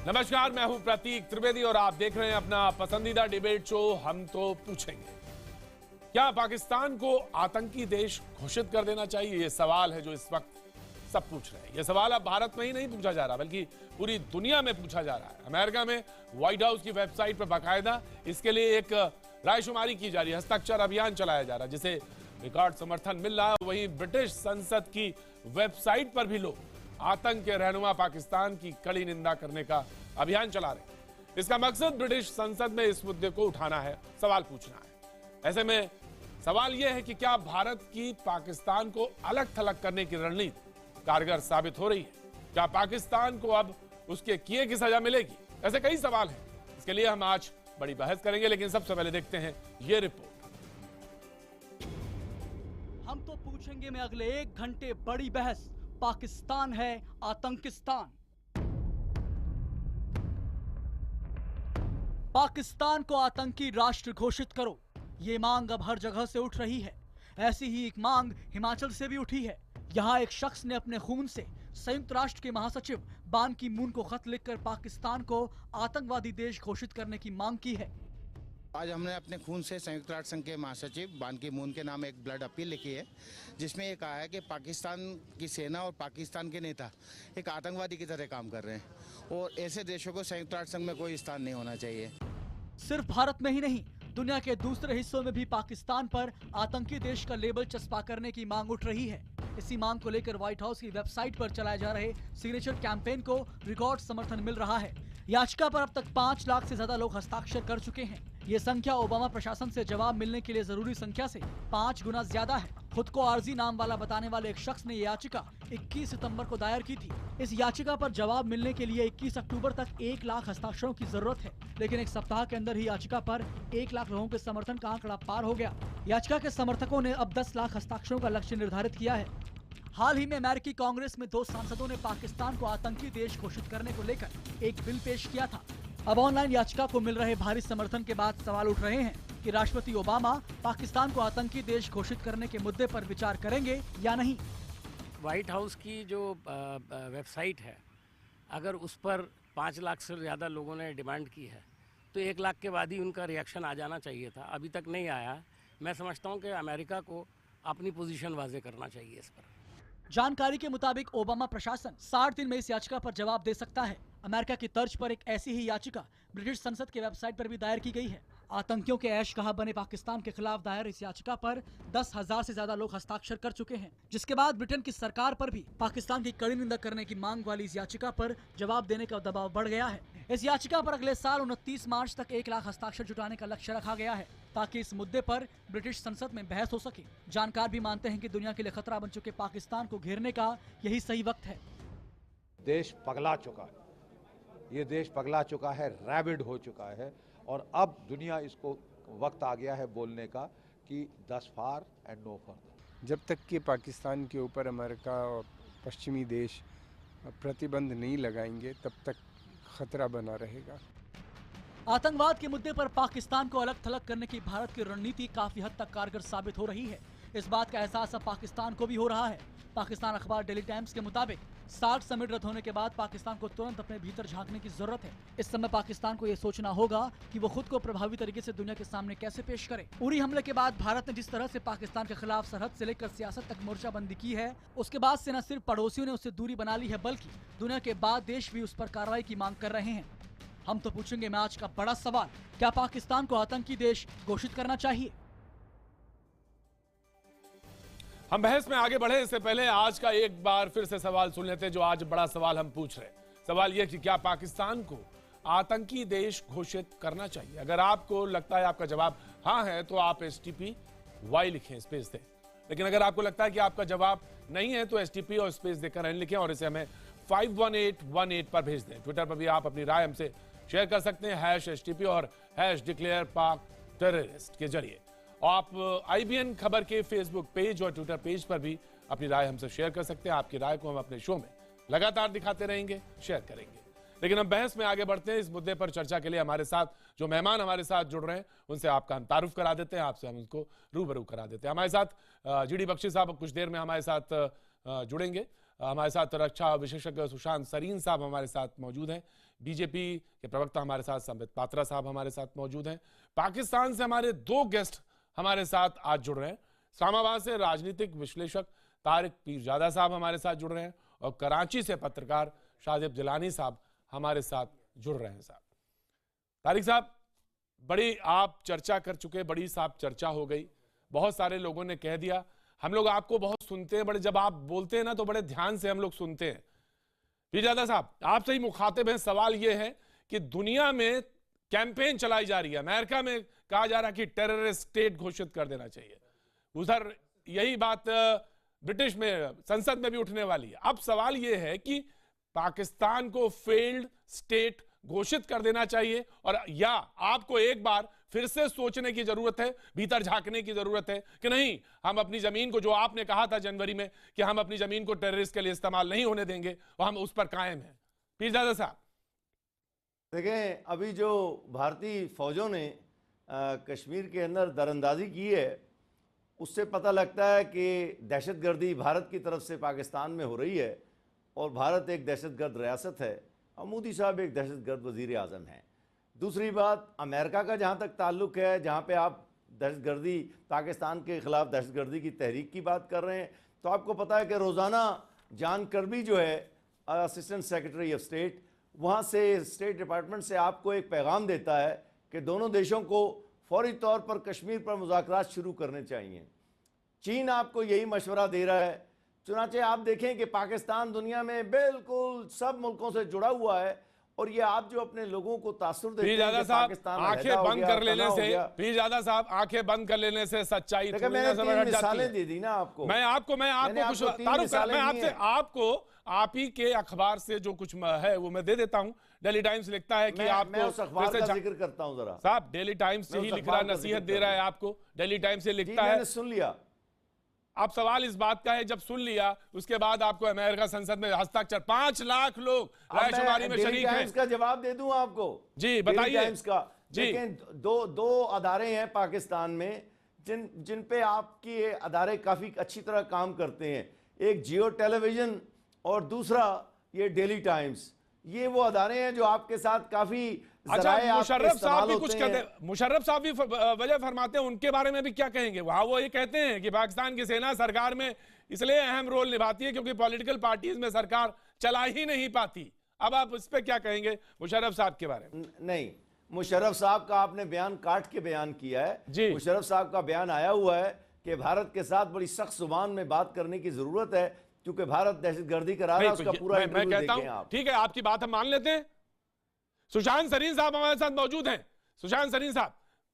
नमस्कार, मैं हूं प्रतीक त्रिवेदी और आप देख रहे हैं अपना पसंदीदा डिबेट शो हम तो पूछेंगे। क्या पाकिस्तान को आतंकी देश घोषित कर देना चाहिए? यह सवाल है जो इस वक्त सब पूछ रहे हैं। यह सवाल अब भारत में ही नहीं पूछा जा रहा बल्कि पूरी दुनिया में पूछा जा रहा है। अमेरिका में व्हाइट हाउस की वेबसाइट पर बाकायदा इसके लिए एक रायशुमारी की जा रही है, हस्ताक्षर अभियान चलाया जा रहा है जिसे रिकॉर्ड समर्थन मिल रहा है। वहीं ब्रिटिश संसद की वेबसाइट पर भी लोग आतंक के रहनुमा पाकिस्तान की कड़ी निंदा करने का अभियान चला रहे हैं। इसका मकसद ब्रिटिश संसद में इस मुद्दे को उठाना है, सवाल पूछना है। ऐसे में सवाल यह है कि क्या भारत की पाकिस्तान को अलग थलग करने की रणनीति कारगर साबित हो रही है? क्या पाकिस्तान को अब उसके किए की सजा मिलेगी? ऐसे कई सवाल हैं। इसके लिए हम आज बड़ी बहस करेंगे, लेकिन सबसे पहले देखते हैं ये रिपोर्ट। हम तो पूछेंगे में अगले 1 घंटे बड़ी बहस, पाकिस्तान है आतंकिस्तान। पाकिस्तान को आतंकी राष्ट्र घोषित करो, ये मांग अब हर जगह से उठ रही है। ऐसी ही एक मांग हिमाचल से भी उठी है। यहाँ एक शख्स ने अपने खून से संयुक्त राष्ट्र के महासचिव बान की मून को खत लिखकर पाकिस्तान को आतंकवादी देश घोषित करने की मांग की है। आज हमने अपने खून से संयुक्त राष्ट्र संघ के महासचिव बान की मून के नाम एक ब्लड अपील लिखी है, जिसमें ये कहा है कि पाकिस्तान की सेना और पाकिस्तान के नेता एक आतंकवादी की तरह काम कर रहे हैं और ऐसे देशों को संयुक्त राष्ट्र संघ में कोई स्थान नहीं होना चाहिए। सिर्फ भारत में ही नहीं, दुनिया के दूसरे हिस्सों में भी पाकिस्तान पर आतंकी देश का लेबल चस्पा करने की मांग उठ रही है। इसी मांग को लेकर व्हाइट हाउस की वेबसाइट पर चलाए जा रहे सिग्नेचर कैंपेन को रिकॉर्ड समर्थन मिल रहा है। याचिका पर अब तक 5 लाख से ज्यादा लोग हस्ताक्षर कर चुके हैं। ये संख्या ओबामा प्रशासन से जवाब मिलने के लिए जरूरी संख्या से 5 गुना ज्यादा है। खुद को आरजी नाम वाला बताने वाले एक शख्स ने ये याचिका 21 सितंबर को दायर की थी। इस याचिका पर जवाब मिलने के लिए 21 अक्टूबर तक 1 लाख हस्ताक्षरों की जरूरत है, लेकिन एक सप्ताह के अंदर ही याचिका पर 1 लाख लोगों के समर्थन का आंकड़ा पार हो गया। याचिका के समर्थकों ने अब 10 लाख हस्ताक्षरों का लक्ष्य निर्धारित किया है। हाल ही में अमेरिकी कांग्रेस में 2 सांसदों ने पाकिस्तान को आतंकी देश घोषित करने को लेकर एक बिल पेश किया था। अब ऑनलाइन याचिका को मिल रहे भारी समर्थन के बाद सवाल उठ रहे हैं कि राष्ट्रपति ओबामा पाकिस्तान को आतंकी देश घोषित करने के मुद्दे पर विचार करेंगे या नहीं। व्हाइट हाउस की जो वेबसाइट है, अगर उस पर 5 लाख से ज़्यादा लोगों ने डिमांड की है तो 1 लाख के बाद ही उनका रिएक्शन आ जाना चाहिए था। अभी तक नहीं आया। मैं समझता हूँ कि अमेरिका को अपनी पोजीशन वाजे करना चाहिए इस पर। जानकारी के मुताबिक ओबामा प्रशासन 60 दिन में इस याचिका पर जवाब दे सकता है। अमेरिका की तर्ज पर एक ऐसी ही याचिका ब्रिटिश संसद की वेबसाइट पर भी दायर की गई है। आतंकियों के ऐश कहा बने पाकिस्तान के खिलाफ दायर इस याचिका पर 10,000 से ज्यादा लोग हस्ताक्षर कर चुके हैं, जिसके बाद ब्रिटेन की सरकार पर भी पाकिस्तान की कड़ी निंदा करने की मांग वाली इस याचिका पर जवाब देने का दबाव बढ़ गया है। इस याचिका पर अगले साल 29 मार्च तक 1 लाख हस्ताक्षर जुटाने का लक्ष्य रखा गया है ताकि इस मुद्दे पर ब्रिटिश संसद में बहस हो सके। जानकार भी मानते हैं कि दुनिया के लिए खतरा बन चुके पाकिस्तान को घेरने का यही सही वक्त है। देश पगला चुका है, ये देश पगला चुका है, रैबिड हो चुका है और अब दुनिया इसको वक्त आ गया है बोलने का कि 10 फार एंड नो फर्दर। जब तक कि पाकिस्तान के ऊपर अमेरिका और पश्चिमी देश प्रतिबंध नहीं लगाएंगे तब तक खतरा बना रहेगा। आतंकवाद के मुद्दे पर पाकिस्तान को अलग थलग करने की भारत की रणनीति काफी हद तक कारगर साबित हो रही है। इस बात का एहसास अब पाकिस्तान को भी हो रहा है। पाकिस्तान अखबार डेली टाइम्स के मुताबिक सार्क समिट रद्द होने के बाद पाकिस्तान को तुरंत अपने भीतर झांकने की जरूरत है। इस समय पाकिस्तान को यह सोचना होगा कि वो खुद को प्रभावी तरीके से दुनिया के सामने कैसे पेश करे। उरी हमले के बाद भारत ने जिस तरह से पाकिस्तान के खिलाफ सरहद से लेकर सियासत तक मोर्चाबंदी की है, उसके बाद से न सिर्फ पड़ोसियों ने उससे दूरी बना ली है बल्कि दुनिया के बाद देश भी उस पर कार्रवाई की मांग कर रहे हैं। हम तो पूछेंगे में आज का बड़ा सवाल, क्या पाकिस्तान को आतंकी देश घोषित करना चाहिए? हम बहस में आगे बढ़े इससे पहले आज का एक बार फिर से सवाल सुन लेते हैं जो आज बड़ा सवाल हम पूछ रहे हैं। सवाल यह कि क्या पाकिस्तान को आतंकी देश घोषित करना चाहिए? अगर आपको लगता है आपका जवाब हाँ है तो आप STPY लिखें, स्पेस दें। लेकिन अगर आपको लगता है कि आपका जवाब नहीं है तो STP और स्पेस देकर नहीं लिखें और इसे हमें 51818 पर भेज दें। ट्विटर पर भी आप अपनी राय हमसे शेयर कर सकते हैं #STP और #DeclarePakTerrorist के जरिए। आप IBN खबर के फेसबुक पेज और ट्विटर पेज पर भी अपनी राय हमसे शेयर कर सकते हैं। आपकी राय को हम अपने शो में लगातार दिखाते रहेंगे, शेयर करेंगे। लेकिन हम बहस में आगे बढ़ते हैं। इस मुद्दे पर चर्चा के लिए हमारे साथ जो मेहमान हमारे साथ जुड़ रहे हैं उनसे आपका हम तारुफ करा देते हैं, आपसे हम उनको रूबरू करा देते हैं। हमारे साथ GD बख्शी साहब कुछ देर में हमारे साथ जुड़ेंगे। हमारे साथ रक्षा विशेषज्ञ सुशांत सरीन साहब हमारे साथ मौजूद हैं। बीजेपी के प्रवक्ता हमारे साथ संबित पात्रा साहब हमारे साथ मौजूद हैं। पाकिस्तान से हमारे 2 गेस्ट हमारे साथ आज जुड़ रहे हैं। इस्लामाबाद से राजनीतिक विश्लेषक तारिक पीरजादा साहब हमारे साथ जुड़ रहे हैं और कराची से पत्रकार शाजिब जिलानी साहब हमारे साथ जुड़ रहे हैं। साहब तारिक साहब, बड़ी आप चर्चा कर चुके, बड़ी साहब चर्चा हो गई, बहुत सारे लोगों ने कह दिया, हम लोग आपको बहुत सुनते हैं, बड़े जब आप बोलते हैं ना तो बड़े ध्यान से हम लोग सुनते हैं। पीरजादा साहब, आपसे ही मुखातिब हैं, सवाल यह है कि दुनिया में कैंपेन चलाई जा रही है, अमेरिका में कहा जा रहा है कि टेररिस्ट स्टेट घोषित कर देना चाहिए, उधर यही बात ब्रिटिश में संसद में भी उठने वाली है। अब सवाल यह है कि पाकिस्तान को फेल्ड स्टेट घोषित कर देना चाहिए और या आपको एक बार फिर से सोचने की जरूरत है, भीतर झांकने की जरूरत है कि नहीं, हम अपनी जमीन को, जो आपने कहा था जनवरी में कि हम अपनी जमीन को टेररिस्ट के लिए इस्तेमाल नहीं होने देंगे, और हम उस पर कायम हैं। पीरजादा साहब देखें, अभी जो भारतीय फौजों ने कश्मीर के अंदर दरअंदाजी की है, उससे पता लगता है कि दहशतगर्दी भारत की तरफ से पाकिस्तान में हो रही है और भारत एक दहशतगर्द रियासत है और मोदी साहब एक दहशतगर्द वज़ीर आज़म हैं। दूसरी बात, अमेरिका का जहाँ तक ताल्लुक़ है, जहाँ पे आप दहशतगर्दी, पाकिस्तान के ख़िलाफ़ दहशतगर्दी की तहरीक की बात कर रहे हैं, तो आपको पता है कि रोज़ाना जॉन कर्बी जो है असिस्टेंट सेक्रेटरी ऑफ स्टेट, वहाँ से स्टेट डिपार्टमेंट से आपको एक पैगाम देता है कि दोनों देशों को फौरी तौर पर कश्मीर पर मुज़ाकरात शुरू करने चाहिए। चीन आपको यही मशवरा दे रहा है। चुनांचे आप देखें कि पाकिस्तान दुनिया में बिल्कुल सब मुल्कों से जुड़ा हुआ है और ये आप जो अपने लोगों को तासुर देते हैं कि पाकिस्तान आंखें बंद कर लेने से, पीरजादा साहब आंखें बंद कर लेने से सच्चाई मैंने 3 मिसालें दे दी ना आपको। मैं आपको कुछ तारुफ कर, मैं आपसे आपको आप ही के अखबार से जो कुछ है वो मैं दे देता हूं। डेली टाइम्स लिखता है कि आपको, मैं उस अखबार का जिक्र करता हूं जरा। साहब डेली टाइम्स से ही लिख रहा, नसीहत दे रहा है आपको, डेली टाइम्स से लिखता है। मैंने सुन लिया। अब सवाल इस बात का है, जब सुन लिया उसके बाद आपको अमेरिका संसद में हस्ताक्षर, 5 लाख लोग रायशुमारी में शरीक हैं। टाइम्स का जवाब दे दूं आपको? जी बताइए। टाइम्स का देखें, दो अदारे हैं पाकिस्तान में जिन पे आपकी ये अदारे काफी अच्छी तरह काम करते हैं। एक जियो टेलीविजन और दूसरा ये डेली टाइम्स। ये वो अदारे हैं जो आपके साथ काफी, अच्छा, मुशर्रफ साहब भी कुछ कहते हैं, मुशर्रफ साहब भी वजह फरमाते हैं, उनके बारे में भी क्या कहेंगे? वहां वो ये कहते हैं कि पाकिस्तान की सेना सरकार में इसलिए अहम रोल निभाती है क्योंकि पॉलिटिकल पार्टीज में सरकार चला ही नहीं पाती। अब आप इस पे क्या कहेंगे मुशर्रफ साहब के बारे में? नहीं, मुशर्रफ साहब का आपने बयान काट के बयान किया है जी। मुशर्रफ साहब का बयान आया हुआ है कि भारत के साथ बड़ी सख्त जुबान में बात करने की जरूरत है क्योंकि भारत दहशतगर्दी करा रहा है। उसका पूरा मैं कहता हूं, ठीक है, आपकी बात हम मान लेते हैं। सुशांत सरीन साहब हमारे साथ मौजूद हैं। सुशांत सरीन साहब,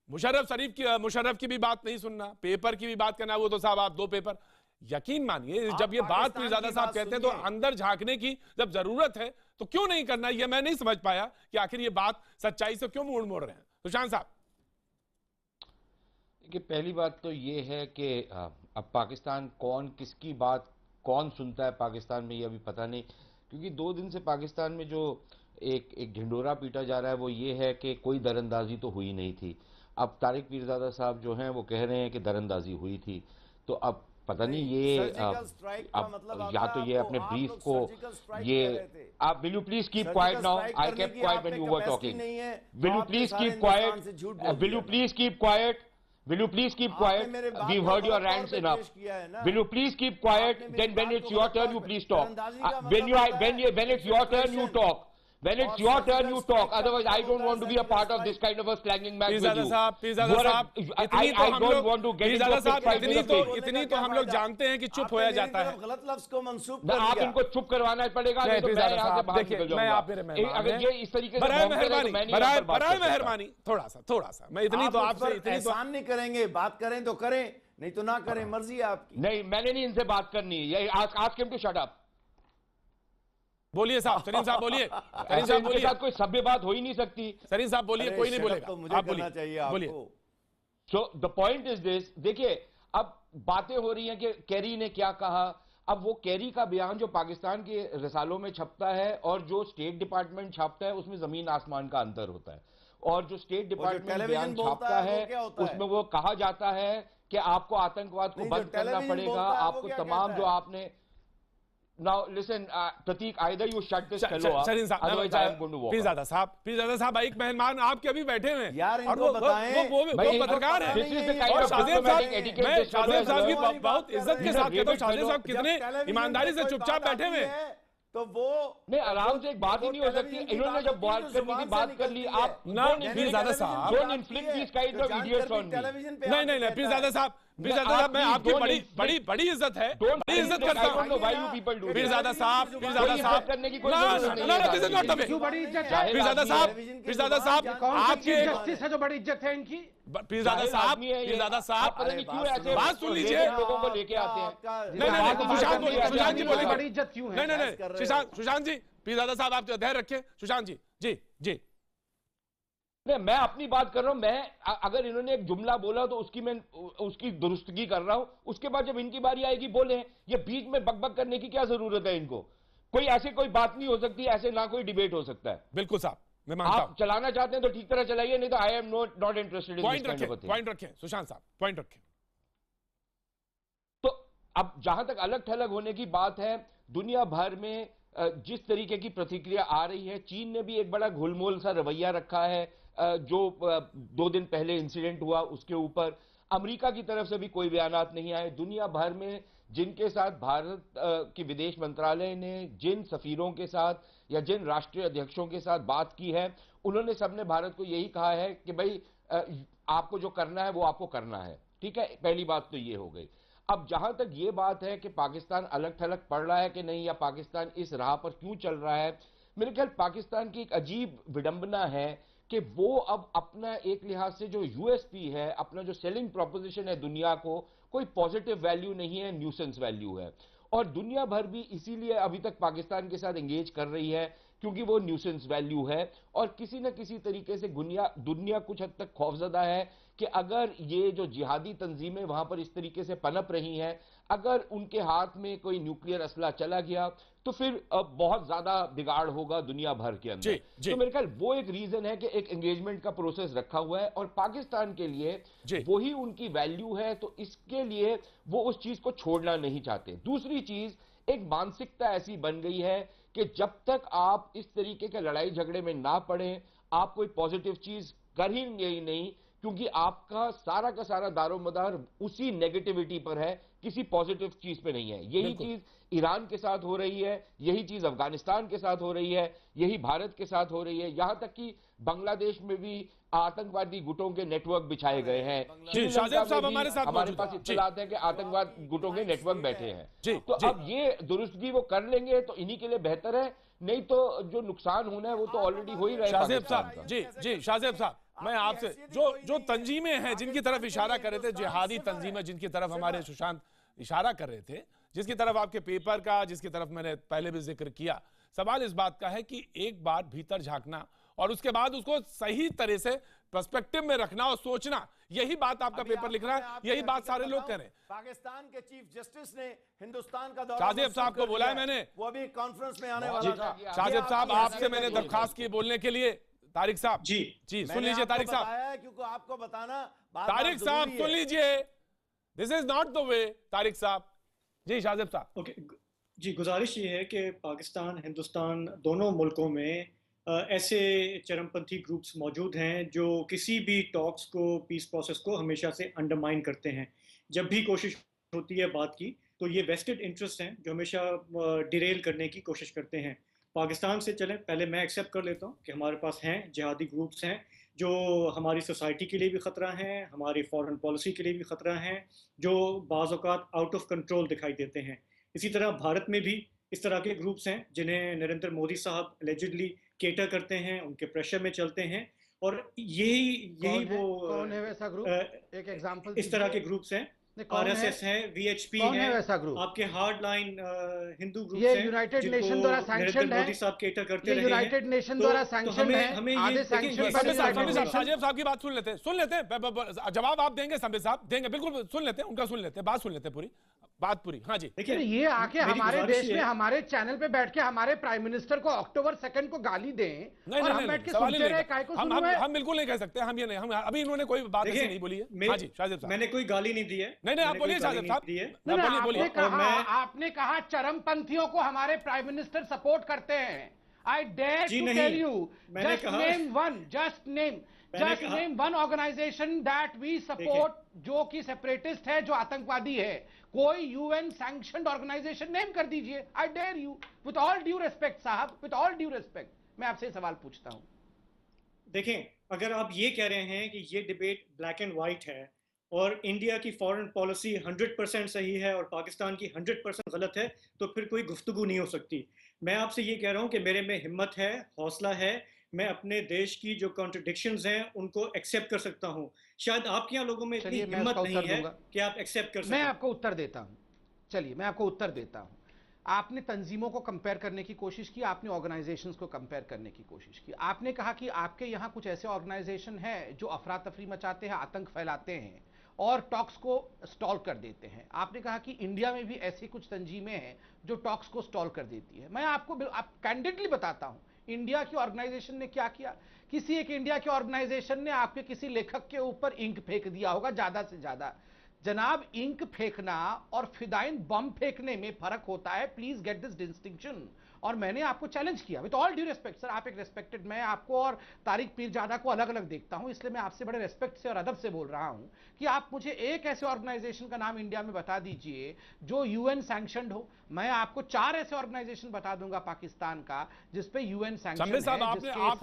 मुशर्रफ की भी बात नहीं सुनना, पेपर की भी बात करना, वो तो साहब आप 2 पेपर। यकीन मानिए जब ये बात पीरजादा साहब कहते हैं तो अंदर झांकने की जब जरूरत है तो क्यों नहीं करना, ये मैं नहीं समझ पाया कि आखिर ये बात सच्चाई से क्यों मोड़ रहे हैं। सुशांत साहब, देखिए, पहली बात तो ये है कि अब पाकिस्तान कौन किसकी बात कौन सुनता है पाकिस्तान में, ये अभी पता नहीं, क्योंकि 2 दिन से पाकिस्तान में जो एक ढिंडोरा पीटा जा रहा है वो ये है कि कोई दरअंदाजी तो हुई नहीं थी। अब तारिक पीरजादा साहब जो हैं वो कह रहे हैं कि दरअंदाजी हुई थी, तो अब पता नहीं ये अब या तो ये अपने ब्रीफ को ये आप will you please keep quiet now, I kept quite when you were talking, will you please keep quiet, will you please keep quiet, will you please keep quiet, we've heard your rants enough, will you please keep quiet, then when it's your turn you please talk, when it's your turn you talk, when it's your turn you talk, otherwise I don't want to be a part of this kind of a slanging match with you. Peerzada साहब, I don't want to get into a fight with you. इतनी तो हम लोग जानते हैं कि चुप होया जाता है। गलत लफ्ज को मंसूब कर दिया। आप इनको चुप करवाना पड़ेगा, नहीं तो मैं यहाँ से बाहर निकल जाऊंगा। अगर ये इस तरीके से बराए मेहरबानी थोड़ा सा मैं इतनी तो आपसे एहसान नहीं करेंगे, बात करें तो करें, नहीं तो ना करें, मर्जी है आपकी। नहीं, मैंने नहीं इनसे बात करनी है, ask him to shut up. बोलिए साहब, सरीन साहब बोलिए, सरीन साहब बोलिए। कोई सभ्य बात हो ही नहीं सकती। सरीन साहब बोलिए, कोई नहीं बोलेगा, तो मुझे आप करना चाहिए बोलिए। So the point is this, देखिए अब बातें हो रही हैं कि कैरी ने क्या कहा। अब वो कैरी का बयान जो पाकिस्तान के रिसालों में छपता है और जो स्टेट डिपार्टमेंट छापता है उसमें जमीन आसमान का अंतर होता है। और जो स्टेट डिपार्टमेंट बयान छापता है उसमें वो कहा जाता है कि आपको आतंकवाद को बंद करना पड़ेगा, आपको तमाम जो आपने now listen, Prateek, either you shut this fellow up, Shareen साहब, otherwise I am going to walk out. Pirzada साहब एक मेहमान आपके अभी बैठे हुए हैं यार, और इनको बताएं। वो पत्रकार है This is the kind और of शाहजेब diplomatic साहब, etiquette मैं this fellow शाहजेब has साहब की learned. बहुत इज्जत के साथ कहता हूं, शाहजेब साहब कितने टेलीविजन ईमानदारी से पे कोई चुपचाप बात बैठे हुए आती हैं। है, तो वो नहीं, आराम से एक बात ही नहीं हो सकती। टेलीविजन की इन्होंने जब बात जो करने की जुबान से बात कर ली, निकलती आप है, ना, वो पीरजादा साहब, टेलीविजन don't पे inflict आती these है, kinds तो of जानकर idiots भी on me. टेलीविजन पे नहीं आके पीरजादा कहता है। साहब मैं आपकी बड़ी इज्जत है, Don't बड़ी इज्जत inflict, करता I don't know why हूं you people do this. Pirzada साहब कोई इज्जत करने की कोई जरूरत नहीं है। This is not the way Peerzada साहब आपके जस्टिस है जो बड़ी इज्जत है इनकी। पीरजादा साहब पता नहीं क्यों ऐसे बात सुन लीजिए। लोगों को लेके आते हैं। नहीं सुशांत जी बोलेंगे। बड़ी इज्जत क्यों है? नहीं सुशांत जी, पीरजादा साहब आप धैर्य रखें। सुशांत जी जी नहीं, मैं अपनी बात कर रहा हूं। मैं अगर इन्होंने एक जुमला बोला तो उसकी दुरुस्तगी कर रहा हूं। उसके बाद जब इनकी बारी आएगी बोले। ये बीच में बकबक करने की क्या जरूरत है इनको? कोई बात नहीं हो सकती, ऐसे ना कोई डिबेट हो सकता है। बिल्कुल साहब, मैं मानता हूं। आप चलाना चाहते हैं तो ठीक तरह चलाइए, नहीं तो I am not interested in this kind of thing. Point रखें सुशांत साहब, पॉइंट रखें। तो अब जहां तक अलग थलग होने की बात है, दुनिया भर में जिस तरीके की प्रतिक्रिया आ रही है, चीन ने भी एक बड़ा घुलमोल सा रवैया रखा है। जो 2 दिन पहले इंसिडेंट हुआ उसके ऊपर अमेरिका की तरफ से भी कोई बयानात नहीं आए। दुनिया भर में जिनके साथ भारत की विदेश मंत्रालय ने जिन सफीरों के साथ या जिन राष्ट्रीय अध्यक्षों के साथ बात की है, उन्होंने सबने भारत को यही कहा है कि भाई आपको जो करना है वो आपको करना है। ठीक है, पहली बात तो ये हो गई। अब जहां तक ये बात है कि पाकिस्तान अलग थलग पड़ रहा है कि नहीं, या पाकिस्तान इस राह पर क्यों चल रहा है, मेरे ख्याल पाकिस्तान की एक अजीब विडंबना है कि वो अब अपना एक लिहाज से जो यूएसपी है, अपना जो सेलिंग प्रोपोजिशन है दुनिया को, कोई पॉजिटिव वैल्यू नहीं है, न्यूसेंस वैल्यू है। और दुनिया भर भी इसीलिए अभी तक पाकिस्तान के साथ एंगेज कर रही है क्योंकि वो न्यूसेंस वैल्यू है। और किसी न किसी तरीके से दुनिया कुछ हद तक खौफजदा है कि अगर ये जो जिहादी तंजीमें वहां पर इस तरीके से पनप रही हैं, अगर उनके हाथ में कोई न्यूक्लियर असला चला गया तो फिर बहुत ज्यादा बिगाड़ होगा दुनिया भर के अंदर। तो मेरे ख्याल वो एक रीजन है कि एक एंगेजमेंट का प्रोसेस रखा हुआ है और पाकिस्तान के लिए वही उनकी वैल्यू है, तो इसके लिए वो उस चीज को छोड़ना नहीं चाहते। दूसरी चीज, एक मानसिकता ऐसी बन गई है कि जब तक आप इस तरीके के लड़ाई झगड़े में ना पड़े, आप कोई पॉजिटिव चीज कर ही नहीं, क्योंकि आपका सारा का सारा दारोमदार उसी नेगेटिविटी पर है, किसी पॉजिटिव चीज पे नहीं है। यही चीज ईरान के साथ हो रही है, यही चीज अफगानिस्तान के साथ हो रही है, यही भारत के साथ हो रही है, यहां तक कि बांग्लादेश में भी आतंकवादी गुटों के नेटवर्क बिछाए गए हैं। शाहजेब साहब हमारे साथ हमारे पास इत्तलात है कि आतंकवाद गुटों के नेटवर्क बैठे हैं। तो अब ये दुरुस्तगी वो कर लेंगे तो इन्हीं के लिए बेहतर है, नहीं तो जो नुकसान होना है वो तो ऑलरेडी हो ही रहा है। शाहजेब साहब जी शाहजेब साहब, मैं आपसे जो तंजीमें हैं जिनकी तरफ इशारा कर रहे थे, जिहादी तंजीमें जिनकी तरफ हमारे सुशांत इशारा कर रहे थे, जिसकी तरफ आपके पेपर का, जिसकी तरफ मैंने पहले भी जिक्र किया, सवाल इस बात का है कि एक बार भीतर झांकना और उसके बाद उसको सही तरह से पर्सपेक्टिव में रखना और सोचना, यही बात आपका पेपर लिख रहा है, यही बात सारे लोग कह रहे हैं। पाकिस्तान के चीफ जस्टिस ने हिंदुस्तान का दौरा शाहजेब साहब को बुलाया मैंने, वो अभी कॉन्फ्रेंस में आने वाला था। शाहजेब साहब आपसे मैंने दरखास्त की बोलने के लिए। तारिक साहब जी सुन लीजिए। तारिक साहब, क्योंकि आपको बताना तारिक साहब सुन लीजिए, दिस इज नॉट द वे। तारिक साहब जी, शाहजेब साहब। ओके जी, गुजारिश ये है कि पाकिस्तान हिंदुस्तान दोनों मुल्कों में ऐसे चरमपंथी ग्रुप्स मौजूद हैं जो किसी भी टॉक्स को, पीस प्रोसेस को हमेशा से अंडरमाइन करते हैं। जब भी कोशिश होती है बात की तो ये वेस्टेड इंटरेस्ट हैं जो हमेशा डिरेल करने की कोशिश करते हैं। पाकिस्तान से चलें, पहले मैं एक्सेप्ट कर लेता हूँ कि हमारे पास हैं जिहादी ग्रुप्स हैं जो हमारी सोसाइटी के लिए भी ख़तरा हैं, हमारी फॉरेन पॉलिसी के लिए भी ख़तरा हैं, जो बाज़ औक़ात आउट ऑफ कंट्रोल दिखाई देते हैं। इसी तरह भारत में भी इस तरह के ग्रुप्स हैं जिन्हें नरेंद्र मोदी साहब एलिजिडली केटर करते हैं, उनके प्रेशर में चलते हैं, और यही वो कौन है वैसा ग्रुप? एक एग्जांपल इस तरह के ग्रुप्स हैं। RSS है, VHP है, वैसा ग्रुप आपके हार्ड लाइन हिंदू ग्रुप ये यूनाइटेड नेशन द्वारा सैंक्शनड है। मोदी साहब केटर करते रहे हैं। यूनाइटेड नेशन द्वारा सैंक्शनड है। आधे सैंक्शन पर शाहजेब साहब की बात सुन लेते हैं, जवाब आप देंगे, संबित साहब देंगे, बिल्कुल सुन लेते हैं, उनका सुन लेते हैं, बात सुन लेते हैं पूरी। बात पूरी। हाँ जी, देखिए ये आके हमारे देश में हमारे चैनल पे बैठ के हमारे प्राइम मिनिस्टर को अक्टूबर 2 को गाली दें नहीं, और नहीं, हम बैठ के सवाल ही सुनते नहीं रहे, कर- काय को हम सुन रहे हैं? हम बिल्कुल नहीं कह सकते, हम ये नहीं, हम अभी इन्होंने कोई बात ऐसी नहीं बोली है। हाँ जी शाहजेब साहब, मैंने कोई गाली नहीं दी है। नहीं नहीं आप मैंने बोलिए कोई गाली शाहजेब नहीं साहब, दी है। नहीं, नहीं, बोलिए आपने बोलिए। कहा आपने कहा चरमपंथियों को हमारे प्राइम मिनिस्टर सपोर्ट करते हैं। आई डेयर जी टू नहीं, टेल यू, मैंने जस्ट कहा- name one, just name one organisation that we support जो कि सेपरेटिस्ट है, जो आतंकवादी है। कोई यूएन सैंक्शनड ऑर्गेनाइजेशन नेम कर दीजिए। I dare you, with all due respect साहब, विद ऑल ड्यू रिस्पेक्ट, मैं आपसे सवाल पूछता हूं। देखें, अगर आप ये कह रहे हैं कि ये डिबेट ब्लैक एंड वाइट है और इंडिया की फॉरेन पॉलिसी 100% सही है और पाकिस्तान की 100% गलत है, तो फिर कोई गुफ्तगू नहीं हो सकती। मैं आपसे ये कह रहा हूँ कि मेरे में हिम्मत है, हौसला है, मैं अपने देश की जो कॉन्ट्रडिक्शंस हैं उनको एक्सेप्ट कर सकता हूँ। शायद आपके यहाँ लोगों में इतनी चलिए, मैं हिम्मत उसका नहीं उत्तर है दूंगा। कि आप एक्सेप्ट कर मैं सकें। आपको उत्तर देता हूं। चलिए मैं आपको उत्तर देता हूं। आपने तंजीमों को कंपेयर करने की कोशिश की, आपने ऑर्गेनाइजेशंस को कंपेयर करने की कोशिश की। आपने कहा कि आपके यहां कुछ ऐसे ऑर्गेनाइजेशन हैं जो अफरा तफरी मचाते हैं, आतंक फैलाते हैं और टॉक्स को स्टॉल कर देते हैं। आपने कहा कि इंडिया में भी ऐसी कुछ तंजीमें हैं जो टॉक्स को स्टॉल कर देती है। मैं आपको कैंडिडली बताता हूं इंडिया की ऑर्गेनाइजेशन ने क्या किया। किसी एक इंडिया के ऑर्गेनाइजेशन ने आपके किसी लेखक के ऊपर इंक फेंक दिया होगा, ज्यादा से ज्यादा। जनाब, इंक फेंकना और फिदाइन बम फेंकने में फर्क होता है। Please get this distinction. और मैंने आपको चैलेंज किया with all due respect sir, आप एक रेस्पेक्टेड, मैं आपको और तारिक पीरजादा को अलग अलग देखता हूं, इसलिए मैं आपसे बड़े रेस्पेक्ट से और अदब से बोल रहा हूं कि आप मुझे एक ऐसे ऑर्गेनाइजेशन का नाम इंडिया में बता दीजिए जो यूएन सैंक्शनड हो। मैं आपको 4 ऐसे ऑर्गेनाइजेशन बता दूंगा पाकिस्तान का जिसपे यूएन सैंक्शन है, साहब आपने आप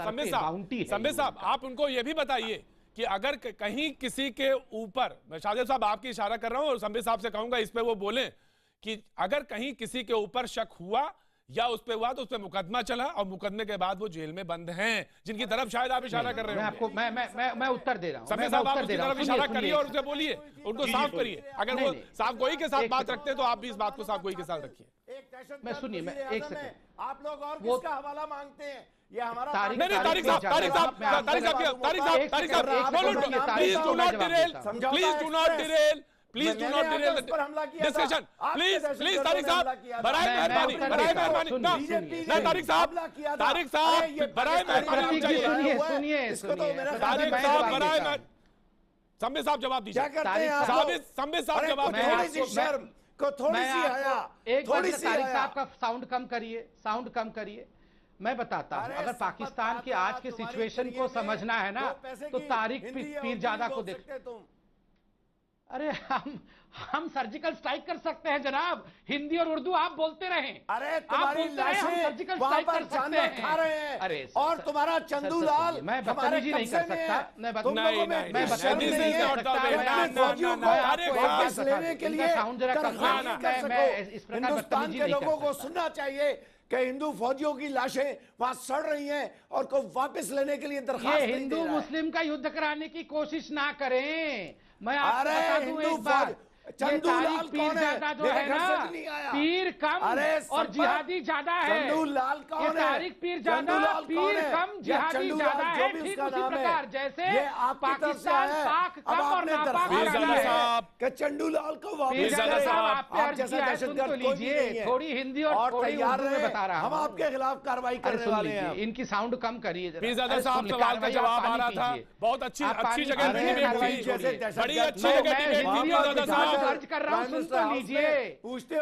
संबे साहब आप उनको ये भी बताइए कि अगर कहीं किसी के ऊपर, मैं शाहजेब साहब आपकी इशारा कर रहा हूं और संबे साहब से कहूंगा इस पे वो बोलें कि अगर कहीं किसी के ऊपर शक हुआ या उस पे हुआ तो उस पे मुकदमा चला और मुकदमे के बाद वो जेल में बंद हैं, जिनकी तरफ शायद आप इशारा कर रहे हैं। मैं आपको मैं उत्तर दे रहा हूं। संबे साहब आप उसकी तरफ इशारा करिए और उसे बोलिए, उनको साफ करिए। अगर वो साफ गोई के साथ बात रखते हैं तो आप भी इस बात को साफ गोई के साथ रखिए। मैं सुनिए, मैं एक सेकंड, आप लोग और किसका हवाला मांगते हैं? ये हमारा तारिक साहब please do not Daryl, please do not Daryl, please do not Daryl discussion, please please Tariq साहब बराए मेहरबानी, बराए मेहरबानी ना तारिक साहब बराए मेहरबानी चाहिए। सुनिए तारिक साहब बराए, संबे साहब जवाब दीजिए। संबे साहब जवाब थोड़ी सी शर्म को, थोड़ी सी हया, थोड़ी सी तारिक साहब का साउंड कम करिए, साउंड कम करिए। मैं बताता हूं, अगर पाकिस्तान के आज के सिचुएशन को समझना है ना तो तारिक पीरजादा को देख। अरे हम सर्जिकल स्ट्राइक कर सकते हैं जनाब, हिंदी और उर्दू आप बोलते रहें। अरे तुम्हारी लाशें सर्जिकल वहां स्ट्राइक पर कर सकते जानवर हैं। खा रहे हैं। अरे और तुम्हारा चंदूलाल मैं बदतमीजी नहीं कर सकता, मैं बदतमीजी नहीं कर सकता। वापस लेने के लिए साउंड जरा कम इस प्रकार हिंदुस्तान के लोगों को सुनना चाहिए कि हिंदू फौजियों की लाशें वहां सड़ रही हैं और को वापस लेने के लिए दरखास्त ये हिंदू मुस्लिम का युद्ध कराने की कोशिश ना करें। मैं आपको बता दूं एक बात, चंदूलाल कौन है? जो है ना, पीर कम और जिहादी ज्यादा है। चंदूलाल कौन है? तारिक पीरजादा पीर कम जिहादी ज्यादा है। ठीक उसी प्रकार जैसे पाकिस्तान पाक कम और नापाक ज्यादा है। चंदूलाल को आप जैसा दहशतगर्द लीजिए, थोड़ी हिंदी और थोड़ी उर्दू में बता रहा हूं। हम आपके खिलाफ कार्रवाई करने वाले हैं। इनकी साउंड कम करिए। पीरजादा साहब सवाल का जवाब आ रहा था, बहुत अच्छी जगह बड़ी अच्छी जगह अर्ज कर रहा हूं, सुन तो लीजिए।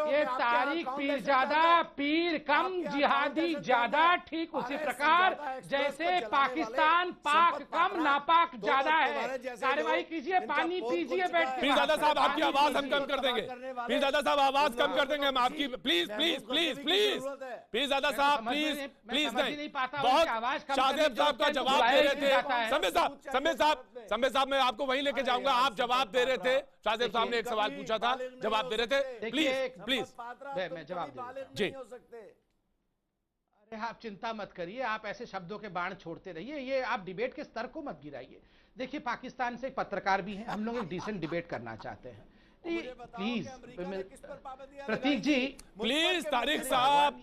ये तारिक पीरजादा पीर कम जिहादी ज्यादा, ठीक उसी प्रकार जैसे पाकिस्तान पाक कम नापाक ज्यादा है। कार्रवाई कीजिए, पानी पीजिए बैठ के। पीरजादा साहब आपकी आवाज हम कम कर देंगे, पीरजादा साहब आवाज कम कर देंगे हम आपकी, please please please please Peerzada साहब प्लीज प्लीज नहीं, बहुत शाहजेब साहब का जवाब दे रहे थे। संबे साहब मैं आपको वहीं लेके जाऊंगा, आप जवाब दे रहे थे। शाहजेब साहब ने एक सवाल पूछा था, जवाब दे रहे थे। प्लीज प्लीज मैं जवाब दे जी। अरे आप चिंता मत करिए, आप ऐसे शब्दों के बाण छोड़ते रहिए, ये आप डिबेट के स्तर को मत गिराइए। देखिए, पाकिस्तान से एक पत्रकार भी हैं, हम लोग एक डिसेंट डिबेट करना चाहते हैं। प्लीज प्रतीक जी, प्लीज तारिक साहब,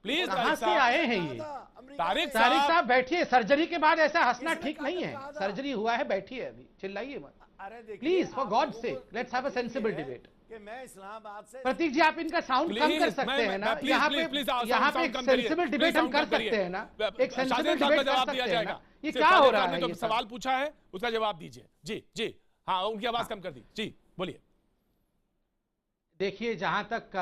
प्लीज कहां से आए हैं ये? तारिक साहब बैठिए, सर्जरी के बाद ऐसा हंसना ठीक नहीं है। सर्जरी हुआ है, बैठिए, अभी चिल्लाइए मत। Please for God sake let's have a sensible debate. कि मैं इस्लामाबाद से प्रतीक जी आप इनका साउंड कम कर सकते हैं ना, यहाँ पे एक सेंसिबल डिबेट हम कर सकते हैं ना, एक सेंसिबल डिबेट कर सकते हैं ना। ये क्या हो रहा है? जो सवाल पूछा है उसका जवाब दीजिए। जी जी हाँ, उनकी आवाज कम कर दी। जी बोलिए। देखिए, जहां तक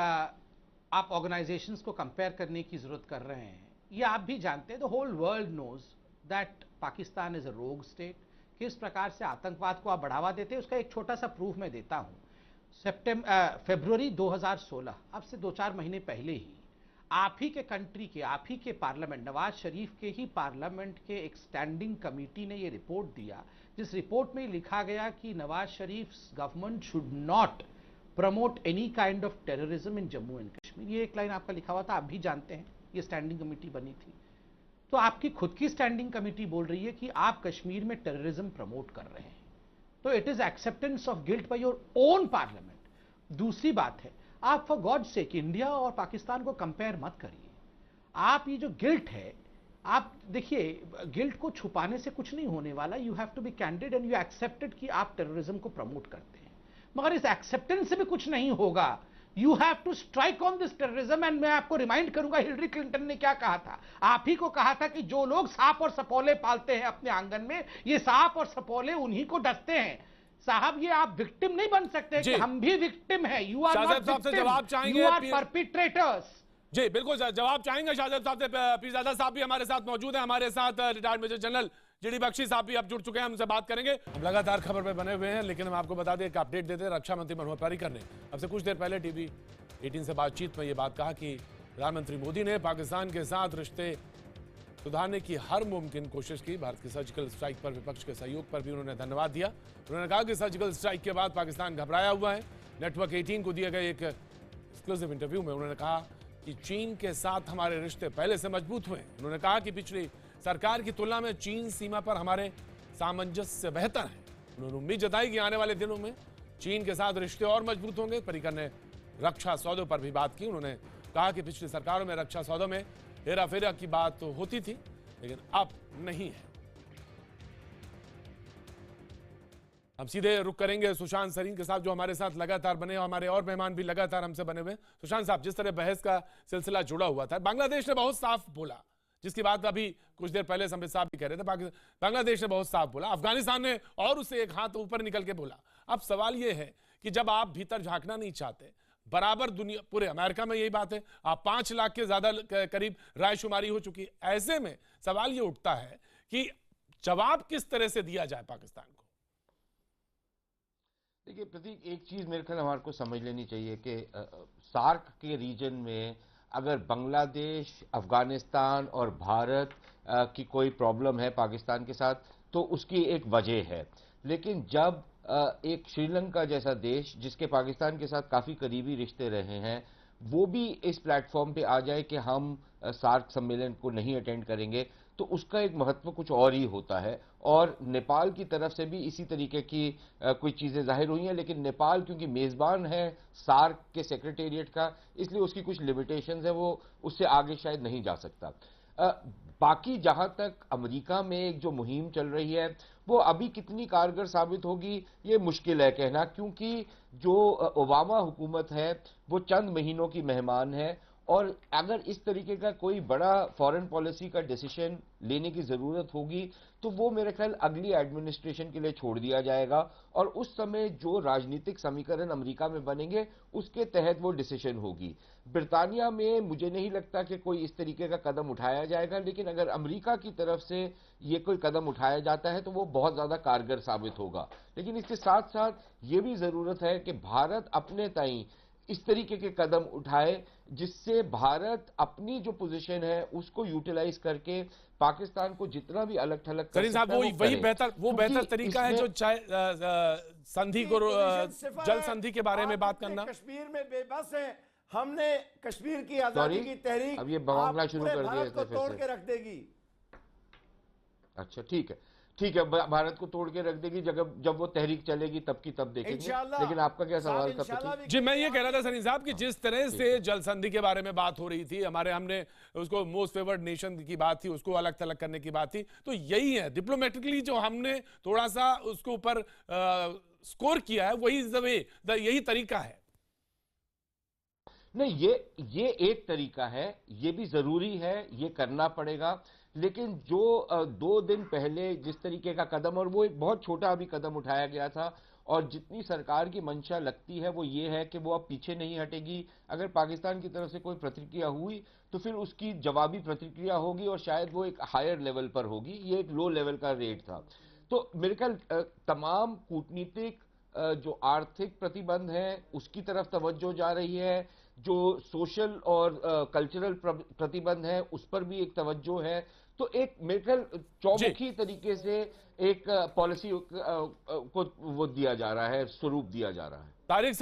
आप ऑर्गेनाइजेशंस को कंपेयर करने की जरूरत कर रहे हैं, ये आप भी जानते हैं, the whole world knows that Pakistan is a rogue state. किस प्रकार से आतंकवाद को आप बढ़ावा देते हैं उसका एक छोटा सा प्रूफ मैं देता हूं। फरवरी 2016, अब से 2-4 महीने पहले ही आप ही के कंट्री के, आप ही के पार्लियामेंट, नवाज शरीफ के ही पार्लियामेंट के एक स्टैंडिंग कमेटी ने ये रिपोर्ट दिया, जिस रिपोर्ट में लिखा गया कि Nawaz Sharif government should not promote any kind of terrorism in Jammu and Kashmir. ये एक लाइन आपका लिखा हुआ था, आप भी जानते हैं, ये स्टैंडिंग कमेटी बनी थी। तो आपकी खुद की स्टैंडिंग कमेटी बोल रही है कि आप कश्मीर में टेररिज्म प्रमोट कर रहे हैं, तो it is acceptance of guilt by your own parliament. दूसरी बात है, आप फॉर गॉड सेक इंडिया और पाकिस्तान को कंपेयर मत करिए। आप ये जो गिल्ट है, आप देखिए, गिल्ट को छुपाने से कुछ नहीं होने वाला। You have to be candid and you accepted कि आप टेररिज्म को प्रमोट करते हैं, मगर इस एक्सेप्टेंस से भी कुछ नहीं होगा। You have to strike on this terrorism. And मैं आपको रिमाइंड करूंगा, हिलरी क्लिंटन ने क्या कहा था। आप ही को कहा था कि जो लोग सांप और सपोले पालते हैं अपने आंगन में, ये सांप और सपोले उन्हीं को डसते हैं। साहब, ये आप विक्टिम नहीं बन सकते कि हम भी विक्टिम है। यू आर नॉट विक्टिम, जवाब चाहेंगे, यू आर परपिट्रेटर्स। जी बिल्कुल जवाब चाहेंगे शाहजेब साहब से। पीरजादा साहब भी हमारे साथ मौजूद है, हमारे साथ retired major general GD Bakshi साहब भी अब जुड़ चुके हैं, हमसे बात करेंगे। हम लगातार खबर पे बने हुए हैं, लेकिन हम आपको बता दें, एक अपडेट देते हैं। रक्षा मंत्री मनोहर पर्रिकर ने अब से कुछ देर पहले टीवी 18 से बातचीत में ये बात कहा कि प्रधानमंत्री मोदी ने पाकिस्तान के साथ रिश्ते सुधारने की हर मुमकिन कोशिश की। भारत की सर्जिकल स्ट्राइक पर विपक्ष के सहयोग पर भी उन्होंने धन्यवाद दिया। उन्होंने कहा कि सर्जिकल स्ट्राइक के बाद पाकिस्तान घबराया हुआ है। नेटवर्क 18 को दिए गए एक एक्सक्लूसिव इंटरव्यू में उन्होंने कहा कि चीन के साथ हमारे रिश्ते पहले से मजबूत हुए। उन्होंने कहा कि पिछली सरकार की तुलना में चीन सीमा पर हमारे सामंजस्य बेहतर है। उन्होंने उम्मीद जताई कि आने वाले दिनों में चीन के साथ रिश्ते और मजबूत होंगे। पर्रिकर ने रक्षा सौदों पर भी बात की। उन्होंने कहा कि पिछली सरकारों में रक्षा सौदों में हेरा फेरा की बात तो होती थी, लेकिन अब नहीं है। हम सीधे रुक करेंगे सुशांत सरीन के साथ, जो हमारे साथ लगातार बने, हमारे और मेहमान भी लगातार हमसे बने हुए। सुशांत साहब, जिस तरह बहस का सिलसिला जुड़ा हुआ था, बांग्लादेश ने बहुत साफ बोला, जिसकी बात अभी कुछ देर पहले संबित साहब भी कह रहे थे। बांग्लादेश ने बहुत साफ बोला, अफगानिस्तान ने और उससे एक हाथ ऊपर निकल के बोला। अब सवाल यह है कि जब आप भीतर झांकना नहीं चाहते, बराबर दुनिया, पूरे अमेरिका में यही बात है, आप 5 लाख के ज्यादा करीब रायशुमारी हो चुकी है, ऐसे में सवाल यह उठता है कि जवाब किस तरह से दिया जाए पाकिस्तान को। देखिए प्रतीक, एक चीज मेरे ख्याल हमारे को समझ लेनी चाहिए कि सार्क के रीजन में अगर बांग्लादेश, अफगानिस्तान और भारत की कोई प्रॉब्लम है पाकिस्तान के साथ, तो उसकी एक वजह है। लेकिन जब एक श्रीलंका जैसा देश, जिसके पाकिस्तान के साथ काफ़ी करीबी रिश्ते रहे हैं, वो भी इस प्लेटफॉर्म पे आ जाए कि हम सार्क सम्मेलन को नहीं अटेंड करेंगे, तो उसका एक महत्व कुछ और ही होता है। और नेपाल की तरफ से भी इसी तरीके की कुछ चीज़ें जाहिर हुई हैं, लेकिन नेपाल क्योंकि मेज़बान है सार्क के सेक्रेटेरिएट का, इसलिए उसकी कुछ लिमिटेशंस है, वो उससे आगे शायद नहीं जा सकता। बाकी जहां तक अमेरिका में एक जो मुहिम चल रही है, वो अभी कितनी कारगर साबित होगी ये मुश्किल है कहना, क्योंकि जो ओबामा हुकूमत है वो चंद महीनों की मेहमान है। और अगर इस तरीके का कोई बड़ा फॉरेन पॉलिसी का डिसीजन लेने की ज़रूरत होगी, तो वो मेरे ख्याल अगली एडमिनिस्ट्रेशन के लिए छोड़ दिया जाएगा, और उस समय जो राजनीतिक समीकरण अमेरिका में बनेंगे उसके तहत वो डिसीजन होगी। ब्रिटानिया में मुझे नहीं लगता कि कोई इस तरीके का कदम उठाया जाएगा, लेकिन अगर अमेरिका की तरफ से ये कोई कदम उठाया जाता है तो वो बहुत ज़्यादा कारगर साबित होगा। लेकिन इसके साथ साथ ये भी ज़रूरत है कि भारत अपने ताईं इस तरीके के कदम उठाए जिससे भारत अपनी जो पोजीशन है उसको यूटिलाइज करके पाकिस्तान को जितना भी अलग थलग कर सकता है वही बेहतर तरीका है जो संधि को जल संधि के बारे में बात करना। कश्मीर में बेबस है, हमने कश्मीर की आजादी की तहरीक अब ये बवांगला शुरू कर दिया तोड़ के रख देगी। अच्छा ठीक है, ठीक है भारत को तोड़ के रख देगी, जब वो तहरीक चलेगी तब की तब देखेंगे। लेकिन आपका क्या सवाल था प्रतीक? जी मैं ये कह रहा था सनी साहब कि जिस तरह से जल संधि के बारे में बात हो रही थी, हमने उसको मोस्ट फेवर्ड नेशन की बात थी, उसको अलग थलग करने की बात थी, तो यही है डिप्लोमेटिकली जो हमने थोड़ा सा उसके ऊपर स्कोर किया है, वही यही तरीका है। नहीं, ये एक तरीका है, ये भी जरूरी है, ये करना पड़ेगा। लेकिन जो 2 दिन पहले जिस तरीके का कदम, और वो एक बहुत छोटा अभी कदम उठाया गया था, और जितनी सरकार की मंशा लगती है वो ये है कि वो अब पीछे नहीं हटेगी। अगर पाकिस्तान की तरफ से कोई प्रतिक्रिया हुई तो फिर उसकी जवाबी प्रतिक्रिया होगी, और शायद वो एक हायर लेवल पर होगी, ये एक लो लेवल का रेट था। तो मेरे ख्याल तमाम कूटनीतिक जो आर्थिक प्रतिबंध हैं उसकी तरफ तवज्जो जा रही है, जो सोशल और कल्चरल प्रतिबंध है उस पर भी एक तवज्जो है। तो एक मेरे ख्याल चौमुखी तरीके से एक पॉलिसी को वो दिया जा रहा है, स्वरूप दिया जा रहा है। तारिक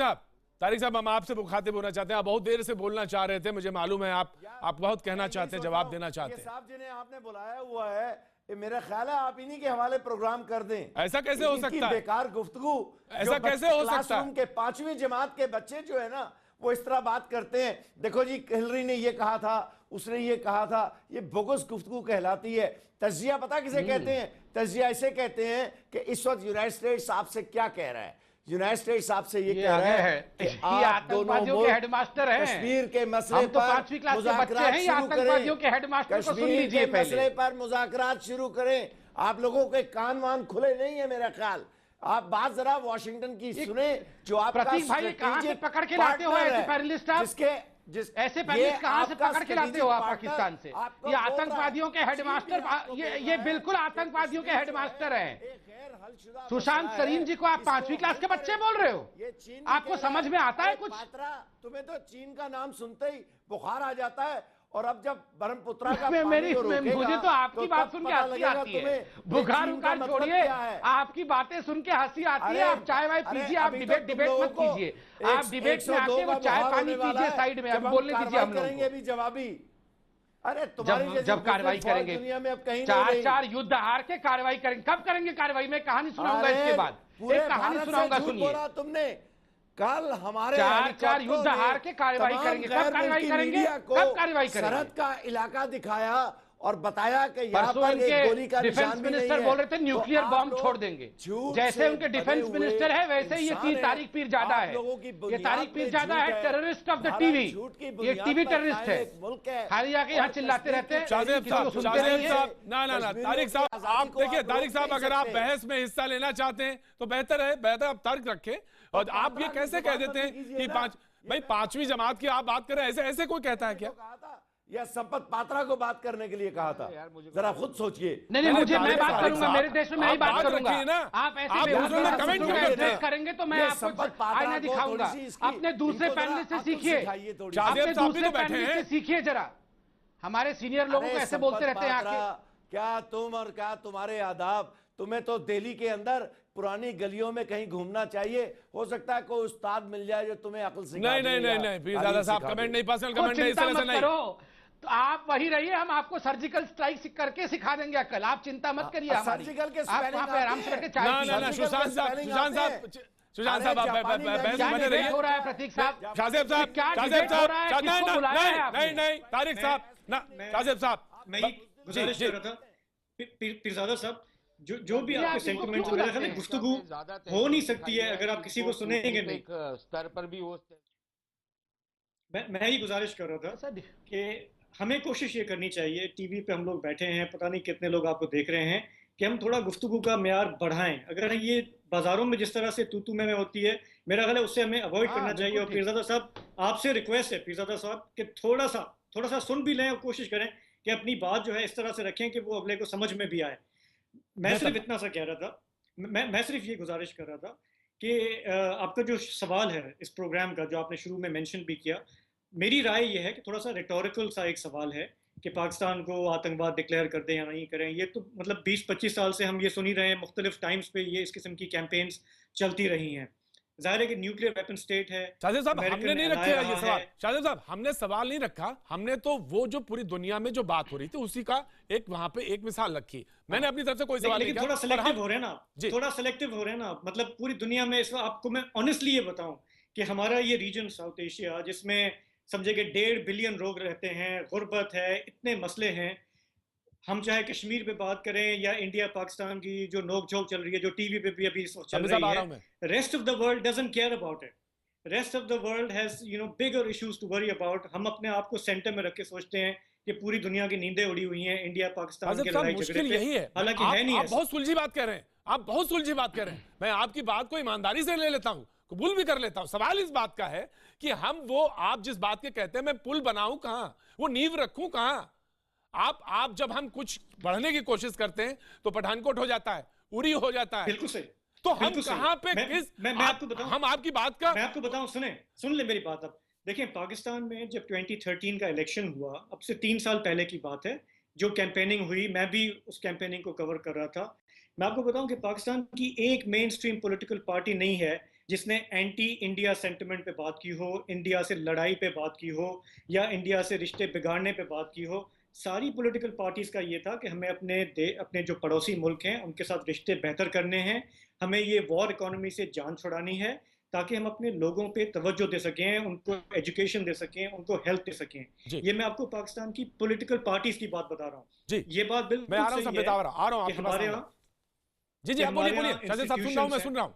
साहब हम आपसे मुखातिब होना चाहते हैं, आप बहुत देर से बोलना चाह रहे थे, मुझे मालूम है आप बहुत कहना चाहते हैं, जवाब देना चाहते हैं। साहब जिन्हें आपने बुलाया हुआ है, मेरा ख्याल है आप इन्हीं के हवाले प्रोग्राम कर दें। ऐसा कैसे हो सकता है? बेकार गुफ्तगू, ऐसा कैसे हो सकता है? के 5वीं जमात के बच्चे जो है ना वो इस तरह बात करते हैं। देखो जी हिलरी ने ये कहा था, उसने ये कहा था, ये बोगस गुफ्तगू कहलाती है। तजिया पता किसे कहते हैं? तजिया ऐसे कहते हैं कि इस वक्त यूनाइटेड स्टेट्स आपसे क्या कह रहा है। यूनाइटेड स्टेट्स आपसे ये कह रहा है कि आप आतंकवादियों के हेडमास्टर हैं, कश्मीर के मसले तो 5वीं क्लास के बच्चे हैं, आतंकवादियों के हेडमास्टर को सुन लीजिए, मसले पर मुज़ाकरात शुरू करें। आप लोगों के कान वान खुले नहीं है मेरा ख्याल। आप बात जरा वॉशिंगटन की सुने, जो आपका प्रतीक भाई कहां से पकड़ के लाते हो ऐसे पैनलिस्ट आप? ऐसे पैनलिस्ट कहां से पकड़ के लाते हो आप पाकिस्तान से? ये आतंकवादियों के हेडमास्टर, ये बिल्कुल आतंकवादियों के हेडमास्टर हैं। सुशांत सरीन जी को आप 5वीं क्लास के बच्चे बोल रहे हो? आपको समझ में आता है कुछ? तुम्हें तो चीन का नाम सुनते ही बुखार आ जाता है, और अब जब ब्रह्मपुत्रा का मुझे तो आपकी बात सुन के हंसी आती है। बुखार उखार छोड़िए, आपकी बातें सुन के हंसी आती है। आप चाय वाय पीजिए, आप डिबेट मत कीजिए। आप डिबेट में आके वो चाय पानी पीजिए साइड में, अब बोलने दीजिए हम लोग को। जवाबी अरे जब कार्रवाई करेंगे, दुनिया में अब कहीं 4 युद्ध हार के कार्रवाई करेंगे। कब करेंगे कार्रवाई? मैं कहानी सुनाऊंगा इसके बाद, एक कहानी सुनाऊंगा, सुनिए। तुमने कल हमारे 4 युद्ध हार के कार्रवाई करेंगे। कब कार्रवाई करेंगे? कब कार्रवाई करेंगे? सरहद का इलाका दिखाया और बताया कि यहाँ परसों पर एक गोली का डिफेंस मिनिस्टर बोल रहे थे न्यूक्लियर बॉम्ब छोड़ देंगे। जैसे उनके डिफेंस मिनिस्टर है वैसे ही ये तारिक पीरजादा है। ये तारिक पीरजादा है टेररिस्ट ऑफ द टीवी, ये टीवी टेररिस्ट है। हाल आके यहाँ चिल्लाते रहते हैं। ना तारिक साहब, आप देखिए तारिक साहब, अगर आप बहस में हिस्सा लेना चाहते हैं तो बेहतर आप तर्क रखें। और आप ये कैसे कह देते हैं कि भाई 5वीं जमात की आप बात कर रहे हैं? ऐसे कोई कहता है क्या? या संपत पात्रा को बात करने के लिए कहा था? जरा खुद सोचिए। नहीं, मैं बात करूंगा, मेरे देश में मैं ही बात करूंगा। आप ऐसे करेंगे तो मैं आपको आईना दिखाऊंगा। अपने दूसरे पैनल से सीखिए, अपने दूसरे पैनल से सीखिए जरा। हमारे सीनियर लोगों को ऐसे बोलते रहते हैं आके। क्या तुम और क्या तुम्हारे आदाब? तुम्हें तो दिल्ली के अंदर पुरानी गलियों में कहीं घूमना चाहिए। हो सकता है कोई उस्ताद मिल जाए जो तुम्हें अकल सिखाए। नहीं पीरजादा साहब, कमेंट नहीं, पर्सनल कमेंट नहीं, चिंता मत करो। तो आप वही रहिए, हम आपको सर्जिकल स्ट्राइक करके सिखा देंगे अकल। आप चिंता मत करिए। सर्जिकल के आप वहां पे आराम से बैठे चाय सुशांत साहब आप बहस बने रहिए। हो रहा है प्रतीक साहब, शाहजेब साहब, नहीं तारिक साहब, शाहजेब साहब, मैं ये गुजारिश कर रहा था पीरजादा साहब, जो भी आपके सेंटिमेंट्स, मेरा ख्याल है गुफ्तगू हो नहीं सकती है अगर आप किसी को सुनेंगे नहीं। स्तर पर भी हो। मैं ही गुजारिश कर रहा था कि हमें कोशिश ये करनी चाहिए, टीवी पे हम लोग बैठे हैं, पता नहीं कितने लोग आपको देख रहे हैं, कि हम थोड़ा गुफ्तगू का म्यार बढ़ाएं। अगर ये बाजारों में जिस तरह से तू में होती है, मेरा ख्याल है उससे हमें अवॉइड करना चाहिए। और पीरजादा साहब, आपसे रिक्वेस्ट है पीरजादा साहब कि थोड़ा सा सुन भी लें और कोशिश करें कि अपनी बात जो है इस तरह से रखें कि वो अगले को समझ में भी आए। मैं सिर्फ इतना सा कह रहा था, मैं सिर्फ ये गुजारिश कर रहा था कि आपका जो सवाल है इस प्रोग्राम का, जो आपने शुरू में मेंशन भी किया, मेरी राय ये है कि थोड़ा सा रिटोरिकल सा एक सवाल है कि पाकिस्तान को आतंकवाद डिक्लेयर कर दें या नहीं करें। ये तो मतलब 20-25 साल से हम ये सुन ही रहे हैं, मुख्तलिफ टाइम्स पे ये इस किस्म की कैंपेन्स चलती रही हैं। जाहिर है कि न्यूक्लियर वेपन स्टेट है। शाहजेब साहब, अमेरिकन हमने नहीं ally रखे रहा ये सवाल। है। शाहजेब साहब, हमने सवाल नहीं रखा, हमने तो वो जो पूरी दुनिया में जो बात हो रही थी उसी का एक वहां पे एक मिसाल रखी। मैंने अपनी तरफ से कोई सवाल नहीं लेकिन किया। थोड़ा और सिलेक्टिव हो रहे हैं ना, थोड़ा सिलेक्टिव हो रहे हैं ना। मतलब पूरी दुनिया में इस आपको मैं ऑनेस्टली ये बताऊं कि हमारा ये रीजन साउथ एशिया, जिसमें समझे कि 1.5 बिलियन लोग रहते हैं, गुर्बत है, इतने मसले हैं, हम चाहे कश्मीर पे बात करें या इंडिया पाकिस्तान की जो नोकझोंक चल रही है, जो टीवी पे भी अभी चल रही है, rest of the world doesn't care about it. Rest of the world has bigger issues to worry about. हम अपने आप को सेंटर में रख के सोचते हैं कि पूरी दुनिया की नींदें उड़ी हुई हैं इंडिया पाकिस्तान के लड़ाई झगड़े पे। यही है, हालांकि है नहीं। आप बहुत सुलझी बात कह रहे हैं, आप बहुत सुलझी बात कह रहे हैं। मैं आपकी बात को ईमानदारी से ले लेता हूं, कबूल भी कर लेता हूं। सवाल इस बात का है कि हम वो आप जिस बात के कहते हैं मैं पुल बनाऊं कहां, वो नींव रखूं कहां। आप जब हम कुछ बढ़ने की कोशिश करते हैं तो पठानकोट हो जाता है, उरी हो जाता है। बिल्कुल सही। तो हम कहां पे मैं आपको बताऊं, हम आपकी बात का मैं आपको बताऊं, सुन ले मेरी बात। अब देखिए, पाकिस्तान में जब 2013 का इलेक्शन हुआ, अब से 3 साल पहले की बात है, जो कैंपेनिंग हुई, मैं भी उस कैंपेनिंग को कवर कर रहा था। मैं आपको बताऊं कि पाकिस्तान की एक मेन स्ट्रीम पॉलिटिकल पार्टी नहीं है जिसने एंटी इंडिया सेंटिमेंट पे बात की हो, इंडिया से लड़ाई पे बात की हो, या इंडिया से रिश्ते बिगाड़ने पे बात की हो। सारी पॉलिटिकल पार्टीज का ये था कि हमें अपने जो पड़ोसी मुल्क हैं उनके साथ रिश्ते बेहतर करने हैं, हमें ये वॉर इकोनॉमी से जान छुड़ानी है, ताकि हम अपने लोगों पे तवज्जो दे सकें, उनको एजुकेशन दे सकें, उनको हेल्थ दे सकें। ये मैं आपको पाकिस्तान की पॉलिटिकल पार्टीज की बात बता रहा हूँ। ये बात बिल्कुल मैं आ रहा हूँ, हमारे यहाँ जी आप बोलिए, मैं सुन रहा हूँ।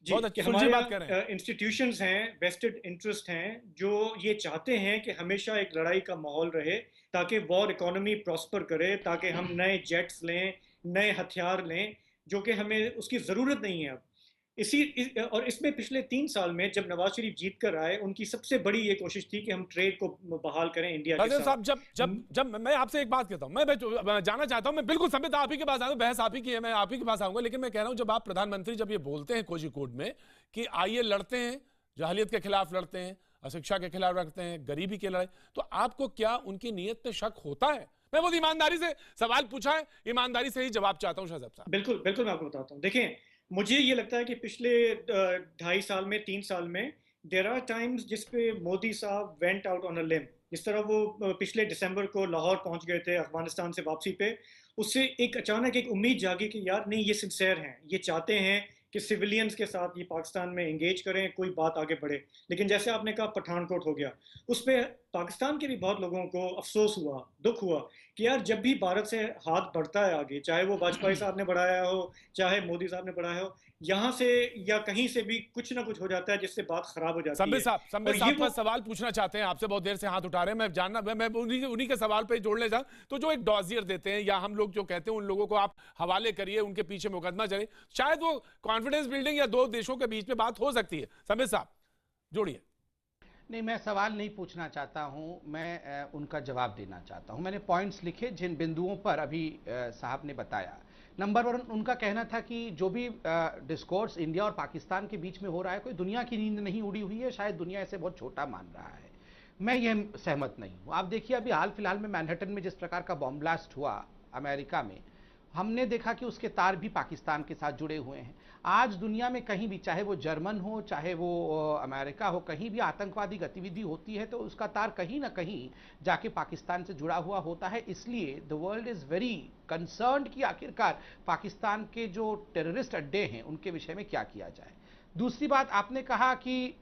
जी, हमारे इंस्टीट्यूशंस हैं, वेस्टेड इंटरेस्ट हैं, जो ये चाहते हैं कि हमेशा एक लड़ाई का माहौल रहे, ताकि वॉर इकोनॉमी प्रॉस्पर करे, ताकि हम नए जेट्स लें, नए हथियार लें, जो कि हमें उसकी ज़रूरत नहीं है अब। और इसमें पिछले 3 साल में जब नवाज शरीफ जीत कर आए, उनकी सबसे बड़ी ये कोशिश थी कि हम ट्रेड को बहाल करें इंडिया के साथ। साहब, जब मैं आपसे एक बात कहता हूं, मैं जानना चाहता हूं, मैं बिल्कुल संबित आप ही के पास आता हूं, बहस आप ही की है, मैं आप ही के पास आऊंगा, लेकिन मैं कह रहा हूं जब आप प्रधानमंत्री जब ये बोलते हैं कोझिकोड में कि आइए लड़ते हैं, जहालियत के खिलाफ लड़ते हैं, अशिक्षा के खिलाफ लड़ते हैं, गरीबी के लड़ाई, तो आपको क्या उनकी नीयत पे शक होता है? मैं बहुत ईमानदारी से सवाल पूछा है, ईमानदारी से ही जवाब चाहता हूं शाहजेब साहब। बिल्कुल बिल्कुल, मैं आपको बताता हूँ। देखें, मुझे ये लगता है कि पिछले 2.5 साल में, 3 साल में, देयर आर टाइम्स जिसपे मोदी साहब वेंट आउट ऑन अ लिम। जिस तरह वो पिछले दिसंबर को लाहौर पहुंच गए थे अफगानिस्तान से वापसी पे, उससे एक अचानक एक उम्मीद जागी कि यार नहीं, ये सिंसेयर हैं, ये चाहते हैं कि सिविलियंस के साथ ये पाकिस्तान में एंगेज करें, कोई बात आगे बढ़े। लेकिन जैसे आपने कहा पठानकोट हो गया, उस पर पाकिस्तान के भी बहुत लोगों को अफसोस हुआ, दुख हुआ कि यार जब भी भारत से हाथ बढ़ता है आगे, चाहे वो वाजपेयी साहब ने बढ़ाया हो, चाहे मोदी साहब ने बढ़ाया हो, यहाँ से या कहीं से भी कुछ ना कुछ हो जाता है जिससे बात खराब हो जाती है। संबित साहब बस सवाल पूछना चाहते हैं आपसे, बहुत देर से हाथ उठा रहे हैं, मैं जानना, मैं उन्हीं के सवाल पे जोड़ ले जाऊं। तो जो एक डॉजियर देते हैं या हम लोग जो कहते हैं, उन लोगों को आप हवाले करिए, उनके पीछे मुकदमा चले, शायद वो कॉन्फिडेंस बिल्डिंग या दो देशों के बीच में बात हो सकती है। संबित साहब जोड़िए। नहीं, मैं सवाल नहीं पूछना चाहता हूं, मैं उनका जवाब देना चाहता हूं। मैंने पॉइंट्स लिखे जिन बिंदुओं पर अभी साहब ने बताया। नंबर 1, उनका कहना था कि जो भी डिस्कोर्स इंडिया और पाकिस्तान के बीच में हो रहा है, कोई दुनिया की नींद नहीं उड़ी हुई है, शायद दुनिया इसे बहुत छोटा मान रहा है। मैं ये सहमत नहीं हूँ। आप देखिए, अभी हाल फिलहाल में मैनहट्टन में जिस प्रकार का बॉम्ब ब्लास्ट हुआ अमेरिका में, हमने देखा कि उसके तार भी पाकिस्तान के साथ जुड़े हुए हैं। आज दुनिया में कहीं भी, चाहे वो जर्मन हो, चाहे वो अमेरिका हो, कहीं भी आतंकवादी गतिविधि होती है तो उसका तार कहीं ना कहीं जाके पाकिस्तान से जुड़ा हुआ होता है। इसलिए the world is very concerned कि आखिरकार पाकिस्तान के जो टेररिस्ट अड्डे हैं उनके विषय में क्या किया जाए। दूसरी बात, आपने कहा कि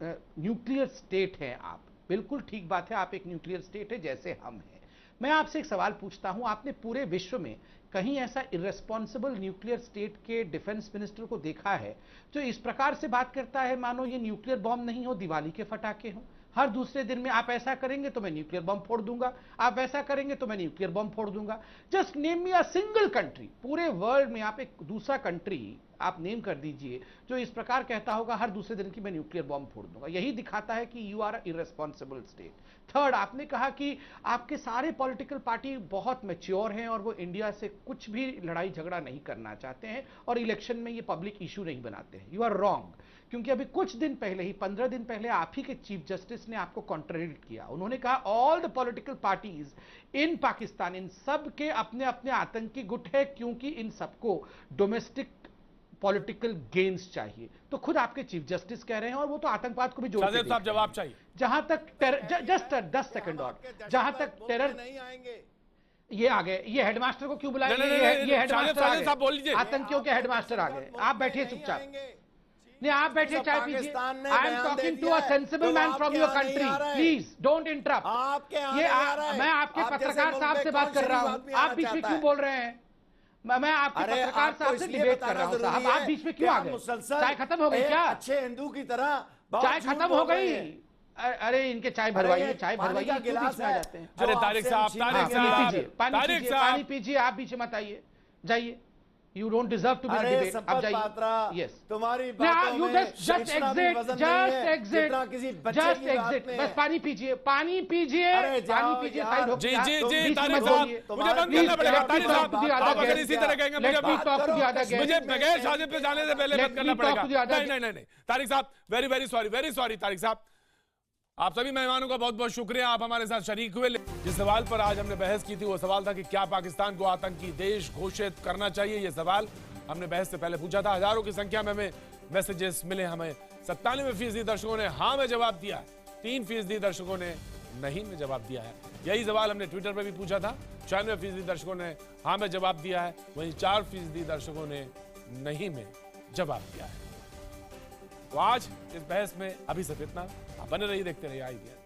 न्यूक्लियर स्टेट हैं आप, बिल्कुल ठीक बात है, आप एक न्यूक्लियर स्टेट है जैसे हम हैं। मैं आपसे एक सवाल पूछता हूं, आपने पूरे विश्व में कहीं ऐसा इर्रेस्पॉन्सिबल न्यूक्लियर स्टेट के डिफेंस मिनिस्टर को देखा है जो इस प्रकार से बात करता है मानो ये न्यूक्लियर बॉम्ब नहीं हो, दिवाली के फटाके हो? हर दूसरे दिन में आप ऐसा करेंगे तो मैं न्यूक्लियर बॉम्ब फोड़ दूंगा, आप ऐसा करेंगे तो मैं न्यूक्लियर बॉम्ब फोड़ दूंगा। Just name me a single country, पूरे वर्ल्ड में आप एक दूसरा कंट्री आप नेम कर दीजिए जो इस प्रकार कहता होगा हर दूसरे दिन की मैं न्यूक्लियर बॉम्ब फोड़ दूंगा। यही दिखाता है कि you are a irresponsible state. Third, आपने कहा कि आपके सारे पॉलिटिकल पार्टी बहुत मैच्योर हैं और वो इंडिया से कुछ भी लड़ाई झगड़ा नहीं करना चाहते हैं और इलेक्शन में ये पब्लिक इशू नहीं बनाते हैं। यू आर रॉन्ग, क्योंकि अभी कुछ दिन पहले ही, 15 दिन पहले, आप ही के चीफ जस्टिस ने आपको कॉन्ट्रडिक्ट किया। उन्होंने कहा all the political parties in Pakistan, इन सब के अपने अपने आतंकी गुट है, क्योंकि इन सबको डोमेस्टिक पॉलिटिकल गेन्स चाहिए। तो खुद आपके चीफ जस्टिस कह रहे हैं और वो तो आतंकवाद को भी जोड़ के साजिद साहब जवाब चाहिए। जहां तक जस्ट 10 सेकंड और जहां तक टेरर नहीं आएंगे, ये आ गए, ये हेडमास्टर को क्यों बुलाया? ये हेडमास्टर आतंकियों के हेडमास्टर आ गए। आप बैठिए चुपचाप, नहीं आप बैठिए, चाय पीजिए। I am talking to a sensible man from your country, please don't interrupt. ये मैं आपके पत्रकार साहब से बात कर रहा हूं, आप बीच में क्यों बोल रहे हैं? मैं आपके पत्रकार साहब से डिबेट कर रहा हूं साहब, आप बीच में क्यों आ गए? चाय खत्म हो गई क्या? अच्छे हिंदू की तरह चाय खत्म हो गई? अरे इनके चाय भरवाइए, चाय भरवाइए, क्यों बीच में आ जाते हैं? अरे तारिक साहब, पानी पीजिए, आप बीच में मत आइए, जाइए। You don't deserve to be in a debate. आप जाइए। Yes. तुम्हारी बातों में just exit. बस पानी पीजिए, साइड हो। जी तारिक साहब, मुझे बंद करना पड़ेगा। तारिक साहब, आप अगर इसी तरह कहेंगे मुझे बगैर शादी पे जाने से पहले बंद करना पड़ेगा। नहीं तारिक साहब, वेरी सॉरी तारिक साहब। आप सभी मेहमानों का बहुत बहुत शुक्रिया, आप हमारे साथ शरीक हुए। जिस सवाल पर आज हमने बहस की थी वो सवाल था कि क्या पाकिस्तान को आतंकी देश घोषित करना चाहिए। ये सवाल हमने बहस से पहले पूछा था। हजारों की संख्या में हमें मैसेजेस मिले। हमें 97% दर्शकों ने हाँ में जवाब दिया है, 3% दर्शकों ने नहीं में जवाब दिया है। यही सवाल हमने ट्विटर पर भी पूछा था। 96% दर्शकों ने हाँ में जवाब दिया है, वहीं 4% दर्शकों ने नहीं में जवाब दिया है। तो आज इस बहस में अभी सिर्फ इतना। आप बने रहिए, देखते रहिए IBN।